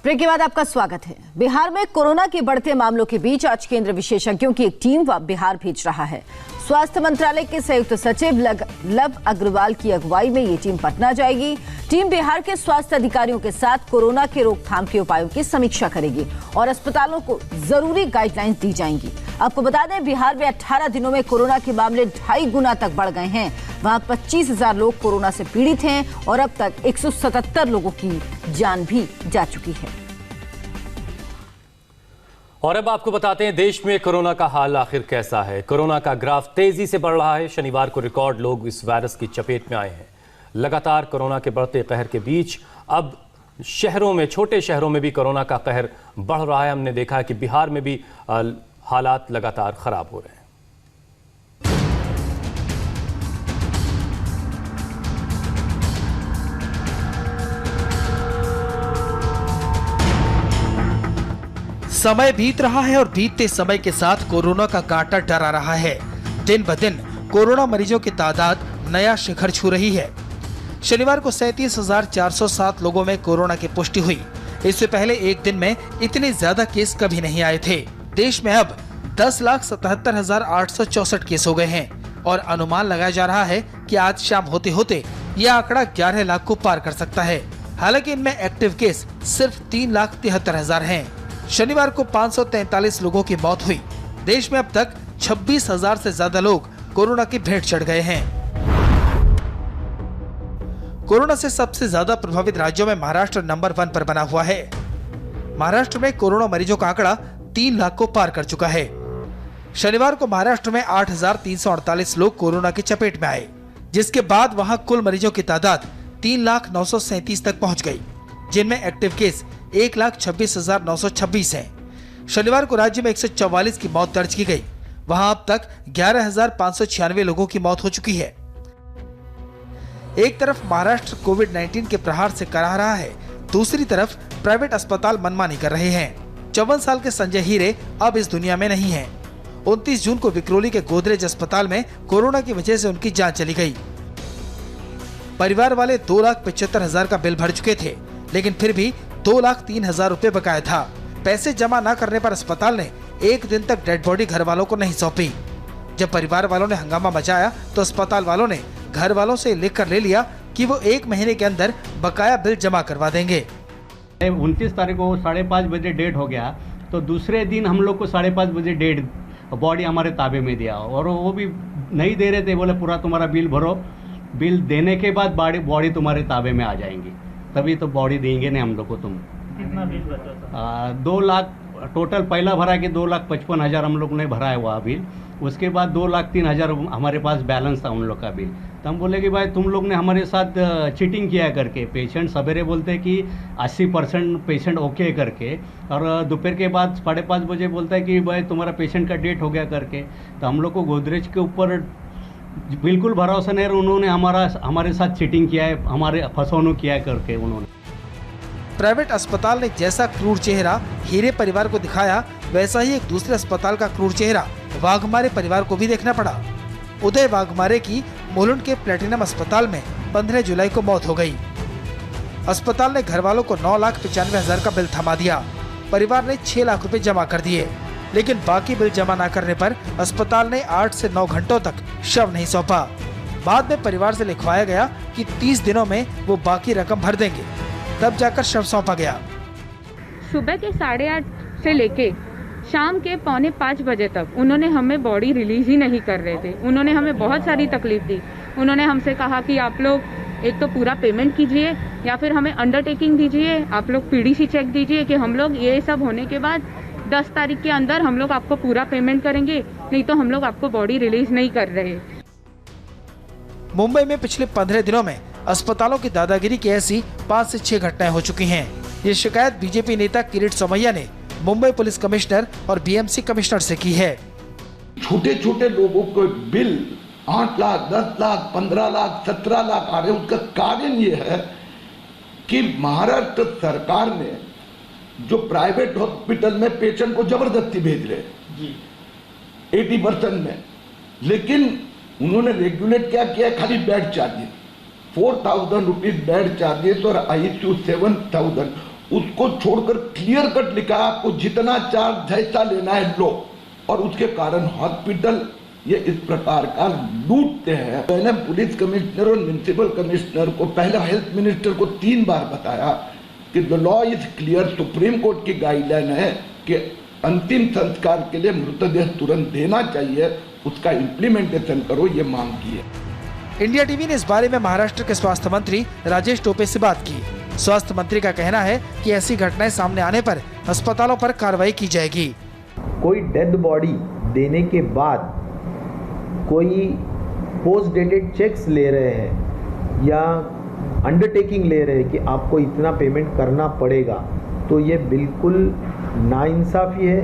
Break के बाद आपका स्वागत है। बिहार में कोरोना के बढ़ते मामलों के बीच आज केंद्र विशेषज्ञों की एक टीम बिहार भेज रहा है। स्वास्थ्य मंत्रालय के संयुक्त सचिव लव अग्रवाल की अगुवाई में ये टीम पटना जाएगी। टीम बिहार के स्वास्थ्य अधिकारियों के साथ कोरोना के रोकथाम के उपायों की समीक्षा करेगी और अस्पतालों को जरूरी गाइडलाइंस दी जाएंगी। आपको बता दें, बिहार में 18 दिनों में कोरोना के मामले 2.5 गुना तक बढ़ गए हैं। वहां 25,000 लोग कोरोना से पीड़ित हैं और अब तक 177 लोगों की जान भी जा चुकी है। और अब आपको बताते हैं देश में कोरोना का हाल आखिर कैसा है। कोरोना का ग्राफ तेजी से बढ़ रहा है। शनिवार को रिकॉर्ड लोग इस वायरस की चपेट में आए हैं। लगातार कोरोना के बढ़ते कहर के बीच अब शहरों में, छोटे शहरों में भी कोरोना का कहर बढ़ रहा है। हमने देखा है कि बिहार में भी हालात लगातार खराब हो रहे हैं। समय बीत रहा है और बीतते समय के साथ कोरोना का कांटा डरा रहा है। दिन ब दिन कोरोना मरीजों की तादाद नया शिखर छू रही है। शनिवार को 37,407 लोगों में कोरोना की पुष्टि हुई। इससे पहले एक दिन में इतने ज्यादा केस कभी नहीं आए थे। देश में अब 10,77,864 केस हो गए हैं और अनुमान लगाया जा रहा है कि आज शाम होते होते यह आंकड़ा 11 लाख को पार कर सकता है। हालांकि इनमें एक्टिव केस सिर्फ 3,73,000 हैं। शनिवार को 543 लोगों की मौत हुई। देश में अब तक 26,000 से ज्यादा लोग कोरोना की भेंट चढ़ गए हैं। कोरोना से सबसे ज्यादा प्रभावित राज्यों में महाराष्ट्र नंबर 1 पर बना हुआ है। महाराष्ट्र में कोरोना मरीजों का आंकड़ा 3 लाख को पार कर चुका है। शनिवार को महाराष्ट्र में 8,348 लोग कोरोना की चपेट में आए, जिसके बाद वहां कुल मरीजों की तादाद 3,937 तक पहुंच गई, जिनमें एक्टिव केस 1,26,926 है। शनिवार को राज्य में 144 की मौत दर्ज की गई। वहां अब तक 11,596 लोगों की मौत हो चुकी है। एक तरफ महाराष्ट्र कोविड-19 के प्रहार से कराह रहा है, दूसरी तरफ प्राइवेट अस्पताल मनमानी कर रहे हैं। 54 साल के संजय हीरे अब इस दुनिया में नहीं हैं। 29 जून को विक्रोली के गोदरेज अस्पताल में कोरोना की वजह से उनकी जान चली गई। परिवार वाले 2,75,000 का बिल भर चुके थे, लेकिन फिर भी 2,03,000 रुपए बकाया था। पैसे जमा न करने पर अस्पताल ने एक दिन तक डेड बॉडी घर वालों को नहीं सौंपी। जब परिवार वालों ने हंगामा मचाया तो अस्पताल वालों ने घर वालों से लिख कर ले लिया कि वो 1 महीने के अंदर बकाया बिल जमा करवा देंगे। 29 तारीख को 5:30 बजे डेट हो गया, तो दूसरे दिन हम लोग को 5:30 बजे डेट बॉडी हमारे ताबे में दिया और वो भी नहीं दे रहे थे। बोले पूरा तुम्हारा बिल भरो, बिल देने के बाद बॉडी तुम्हारे ताबे में आ जाएंगी, तभी तो बॉडी देंगे नहीं हम लोग को। तुम कितना बिल बचा था? 2 लाख टोटल पहला भरा कि 2,55,000 हम लोग ने भरा है वह बिल। उसके बाद 2,03,000 हमारे पास बैलेंस था उन लोग का बिल। तो हम बोले कि भाई तुम लोग ने हमारे साथ चीटिंग किया करके। पेशेंट सवेरे बोलते हैं कि 80% पेशेंट ओके करके, और दोपहर के बाद 5:30 बजे बोलता है कि भाई तुम्हारा पेशेंट का डेट हो गया करके। तो हम लोग को गोदरेज के ऊपर बिल्कुल भरोसा नहीं, उन्होंने हमारे साथ चीटिंग किया है, हमारे फसौनू किया है करके उन्होंने। प्राइवेट अस्पताल ने जैसा क्रूर चेहरा हीरे परिवार को दिखाया, वैसा ही एक दूसरे अस्पताल का क्रूर चेहरा वाघमारे परिवार को भी देखना पड़ा। उदय वाघमारे की मुलुंड के प्लेटिनम अस्पताल में 15 जुलाई को मौत हो गई। अस्पताल ने घर वालों को 9,95,000 का बिल थमा दिया। परिवार ने 6 लाख रुपए जमा कर दिए, लेकिन बाकी बिल जमा न करने पर अस्पताल ने 8 से 9 घंटों तक शव नहीं सौंपा। बाद में परिवार से लिखवाया गया कि 30 दिनों में वो बाकी रकम भर देंगे, तब जाकर शव सौंपा गया। सुबह के 8:30 से लेके शाम के 4:45 बजे तक उन्होंने हमें बॉडी रिलीज ही नहीं कर रहे थे। उन्होंने हमें बहुत सारी तकलीफ दी। उन्होंने हमसे कहा कि आप लोग एक तो पूरा पेमेंट कीजिए या फिर हमें अंडरटेकिंग दीजिए, आप लोग पीडीसी चेक दीजिए कि हम लोग ये सब होने के बाद 10 तारीख के अंदर हम लोग आपको पूरा पेमेंट करेंगे, नहीं तो हम लोग आपको बॉडी रिलीज नहीं कर रहे। मुंबई में पिछले 15 दिनों में अस्पतालों की दादागिरी की ऐसी 5 से 6 घटनाएं हो चुकी हैं। ये शिकायत बीजेपी नेता किरीट सोमैया ने मुंबई पुलिस कमिश्नर और बीएमसी कमिश्नर से की है। छोटे छोटे लोगों को बिल 8 लाख, 10 लाख, 15 लाख, 17 लाख आ रहे हैं। उसका कारण ये है कि महाराष्ट्र सरकार ने जो प्राइवेट हॉस्पिटल में पेशेंट को जबरदस्ती भेज रहे 80% में, लेकिन उन्होंने रेगुलेट क्या किया, खाली bed charges 4,000 rupees bed charges और ICU 7,000। उसको छोड़कर क्लियर कट लिखा है आपको जितना चार्ज जैसा लेना है लो, और उसके कारण हॉस्पिटल ये इस प्रकार का लूटते हैं। मैंने पुलिस कमिश्नर और म्युनिसिपल कमिश्नर को, पहले हेल्थ मिनिस्टर को 3 बार बताया कि the law is clear, supreme court की गाइडलाइन है कि अंतिम संस्कार के लिए मृतदेह तुरंत देना चाहिए, उसका इम्प्लीमेंटेशन करो, ये मांग की है। इंडिया टीवी ने इस बारे में महाराष्ट्र के स्वास्थ्य मंत्री राजेश टोपे से बात की। स्वास्थ्य मंत्री का कहना है कि ऐसी घटनाएं सामने आने पर अस्पतालों पर कार्रवाई की जाएगी। कोई डेड बॉडी देने के बाद कोई पोस्ट डेटेड चेक्स ले रहे हैं या अंडरटेकिंग ले रहे हैं कि आपको इतना पेमेंट करना पड़ेगा, तो ये बिल्कुल नाइंसाफी है।